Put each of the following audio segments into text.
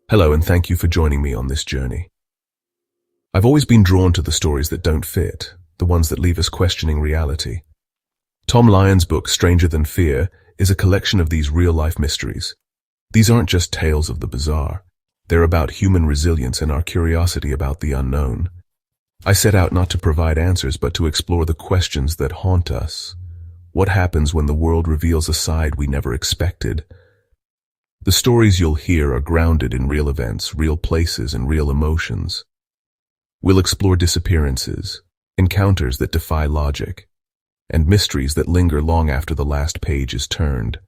Hello, and thank you for joining me on this journey. I've always been drawn to the stories that don't fit, the ones that leave us questioning reality. Tom Lyons' book, Stranger Than Fear, is a collection of these real-life mysteries. These aren't just tales of the bizarre. They're about human resilience and our curiosity about the unknown. I set out not to provide answers, but to explore the questions that haunt us. What happens when the world reveals a side we never expected? The stories you'll hear are grounded in real events, real places, and real emotions. We'll explore disappearances, encounters that defy logic, and mysteries that linger long after the last page is turned.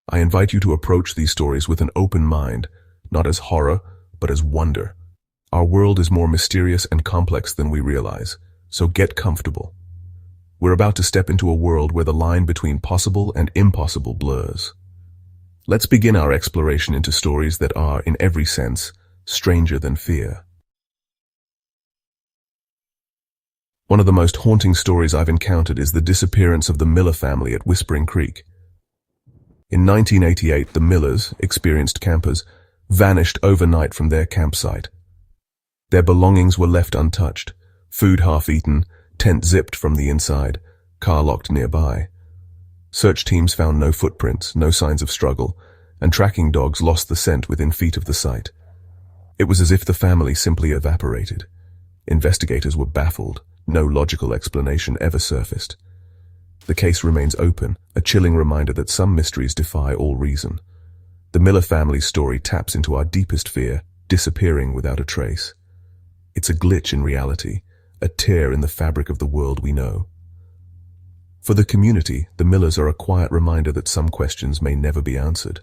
I invite you to approach these stories with an open mind, not as horror, but as wonder. Our world is more mysterious and complex than we realize, so get comfortable. We're about to step into a world where the line between possible and impossible blurs. Let's begin our exploration into stories that are, in every sense, stranger than fear. One of the most haunting stories I've encountered is the disappearance of the Miller family at Whispering Creek. In 1988, the Millers, experienced campers, vanished overnight from their campsite. Their belongings were left untouched, food half-eaten, tent zipped from the inside, car locked nearby. Search teams found no footprints, no signs of struggle, and tracking dogs lost the scent within feet of the site. It was as if the family simply evaporated. Investigators were baffled. No logical explanation ever surfaced. The case remains open, a chilling reminder that some mysteries defy all reason. The Miller family's story taps into our deepest fear, disappearing without a trace. It's a glitch in reality, a tear in the fabric of the world we know. For the community, the Millers are a quiet reminder that some questions may never be answered.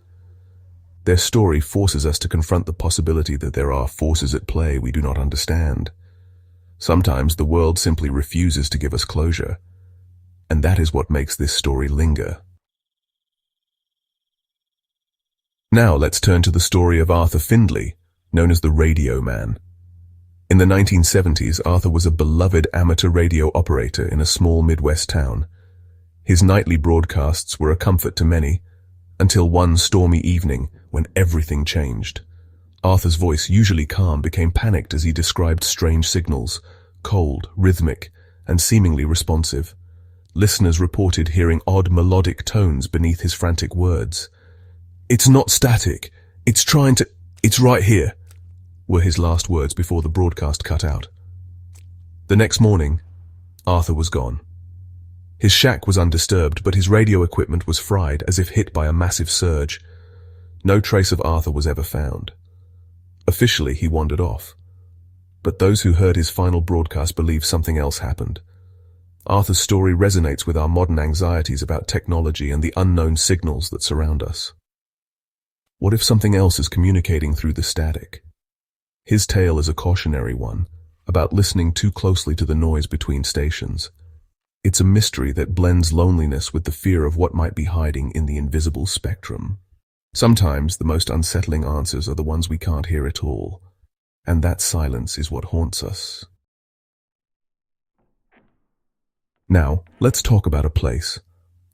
Their story forces us to confront the possibility that there are forces at play we do not understand. Sometimes the world simply refuses to give us closure, and that is what makes this story linger. Now let's turn to the story of Arthur Findlay, known as the Radio Man. In the 1970s, Arthur was a beloved amateur radio operator in a small Midwest town. His nightly broadcasts were a comfort to many, until one stormy evening when everything changed. Arthur's voice, usually calm, became panicked as he described strange signals, cold, rhythmic, and seemingly responsive. Listeners reported hearing odd melodic tones beneath his frantic words. "It's not static. It's right here," were his last words before the broadcast cut out. The next morning, Arthur was gone. His shack was undisturbed, but his radio equipment was fried as if hit by a massive surge. No trace of Arthur was ever found. Officially, he wandered off. But those who heard his final broadcast believe something else happened. Arthur's story resonates with our modern anxieties about technology and the unknown signals that surround us. What if something else is communicating through the static? His tale is a cautionary one, about listening too closely to the noise between stations. It's a mystery that blends loneliness with the fear of what might be hiding in the invisible spectrum. Sometimes the most unsettling answers are the ones we can't hear at all, and that silence is what haunts us. Now, let's talk about a place,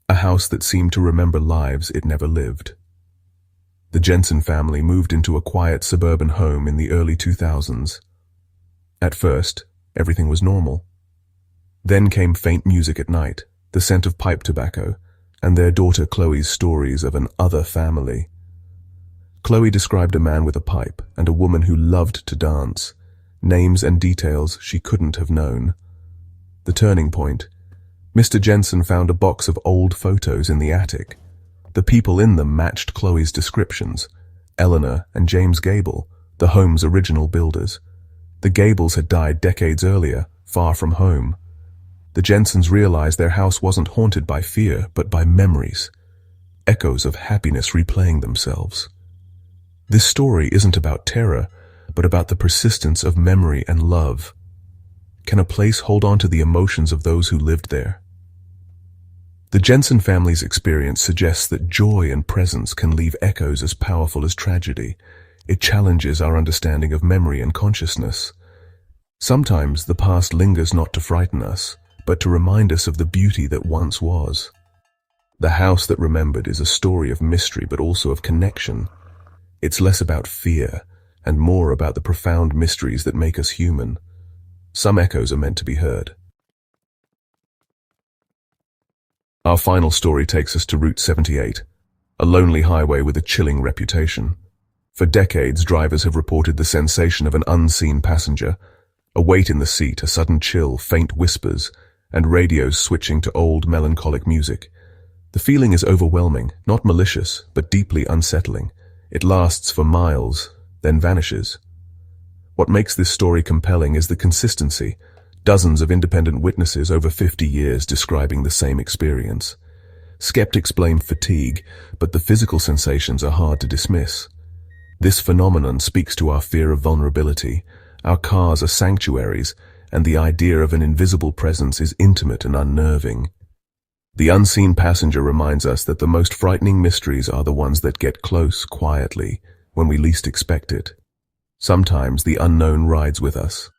a house that seemed to remember lives it never lived. The Jensen family moved into a quiet suburban home in the early 2000s. At first, everything was normal. Then came faint music at night, the scent of pipe tobacco, and their daughter Chloe's stories of an other family. Chloe described a man with a pipe and a woman who loved to dance, names and details she couldn't have known. The turning point: Mr. Jensen found a box of old photos in the attic. The people in them matched Chloe's descriptions: Eleanor and James Gable, the home's original builders. The Gables had died decades earlier, far from home. The Jensens realized their house wasn't haunted by fear, but by memories, echoes of happiness replaying themselves. This story isn't about terror, but about the persistence of memory and love. Can a place hold on to the emotions of those who lived there? The Jensen family's experience suggests that joy and presence can leave echoes as powerful as tragedy. It challenges our understanding of memory and consciousness. Sometimes the past lingers not to frighten us, but to remind us of the beauty that once was. The house that remembered is a story of mystery, but also of connection. It's less about fear and more about the profound mysteries that make us human. Some echoes are meant to be heard. Our final story takes us to Route 78, a lonely highway with a chilling reputation. For decades, drivers have reported the sensation of an unseen passenger, a weight in the seat, a sudden chill, faint whispers, and radios switching to old melancholic music. The feeling is overwhelming, not malicious, but deeply unsettling. It lasts for miles, then vanishes. What makes this story compelling is the consistency. Dozens of independent witnesses over 50 years describing the same experience. Skeptics blame fatigue, but the physical sensations are hard to dismiss. This phenomenon speaks to our fear of vulnerability. Our cars are sanctuaries, and the idea of an invisible presence is intimate and unnerving. The unseen passenger reminds us that the most frightening mysteries are the ones that get close, quietly, when we least expect it. Sometimes the unknown rides with us,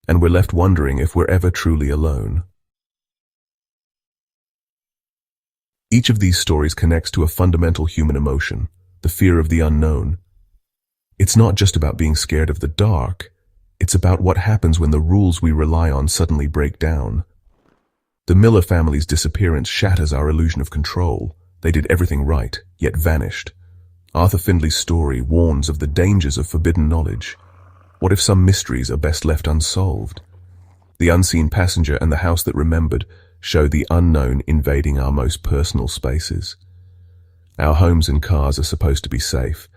and we're left wondering if we're ever truly alone. Each of these stories connects to a fundamental human emotion, the fear of the unknown. It's not just about being scared of the dark, it's about what happens when the rules we rely on suddenly break down. The Miller family's disappearance shatters our illusion of control. They did everything right, yet vanished. Arthur Findlay's story warns of the dangers of forbidden knowledge. What if some mysteries are best left unsolved? The unseen passenger and the house that remembered show the unknown invading our most personal spaces. Our homes and cars are supposed to be safe.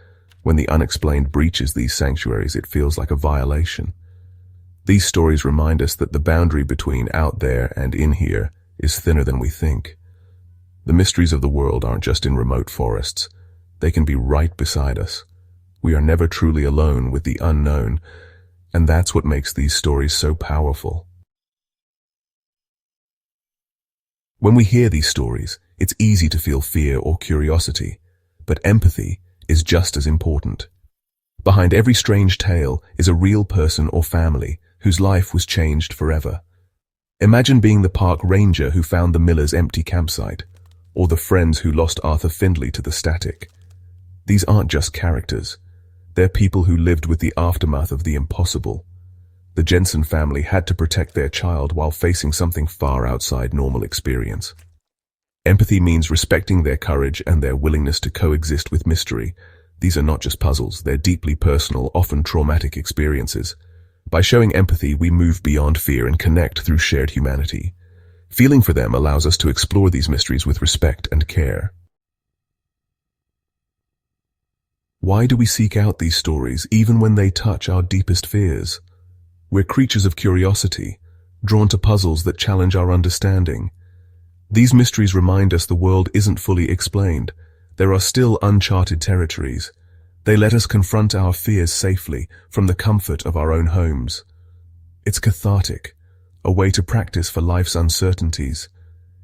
When the unexplained breaches these sanctuaries, it feels like a violation. These stories remind us that the boundary between out there and in here is thinner than we think. The mysteries of the world aren't just in remote forests. They can be right beside us. We are never truly alone with the unknown, and that's what makes these stories so powerful. When we hear these stories, it's easy to feel fear or curiosity, but empathy is just as important. Behind every strange tale is a real person or family whose life was changed forever. Imagine being the park ranger who found the Millers' empty campsite, or the friends who lost Arthur Findlay to the static. These aren't just characters. They're people who lived with the aftermath of the impossible. The Jensen family had to protect their child while facing something far outside normal experience. Empathy means respecting their courage and their willingness to coexist with mystery. These are not just puzzles, they're deeply personal, often traumatic experiences. By showing empathy, we move beyond fear and connect through shared humanity. Feeling for them allows us to explore these mysteries with respect and care. Why do we seek out these stories even when they touch our deepest fears? We're creatures of curiosity, drawn to puzzles that challenge our understanding. These mysteries remind us the world isn't fully explained. There are still uncharted territories. They let us confront our fears safely from the comfort of our own homes. It's cathartic, a way to practice for life's uncertainties.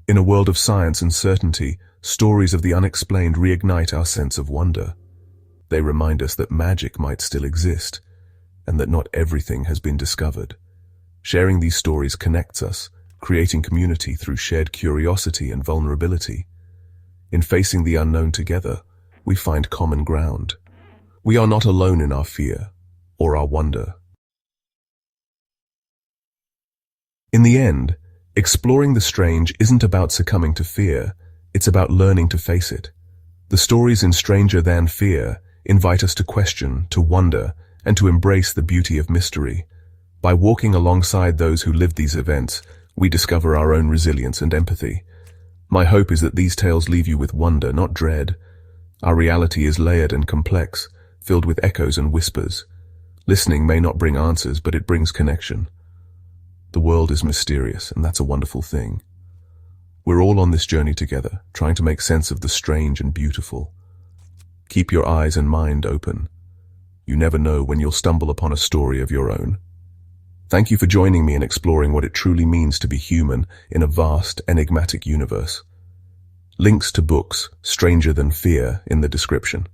In a world of science and certainty, stories of the unexplained reignite our sense of wonder. They remind us that magic might still exist, and that not everything has been discovered. Sharing these stories connects us, creating community through shared curiosity and vulnerability. In facing the unknown together, we find common ground. We are not alone in our fear or our wonder. In the end, exploring the strange isn't about succumbing to fear, it's about learning to face it. The stories in Stranger Than Fear invite us to question, to wonder, and to embrace the beauty of mystery. By walking alongside those who lived these events, we discover our own resilience and empathy. My hope is that these tales leave you with wonder, not dread. Our reality is layered and complex, filled with echoes and whispers. Listening may not bring answers, but it brings connection. The world is mysterious, and that's a wonderful thing. We're all on this journey together, trying to make sense of the strange and beautiful. Keep your eyes and mind open. You never know when you'll stumble upon a story of your own. Thank you for joining me in exploring what it truly means to be human in a vast, enigmatic universe. Links to books, Stranger Than Fear, in the description.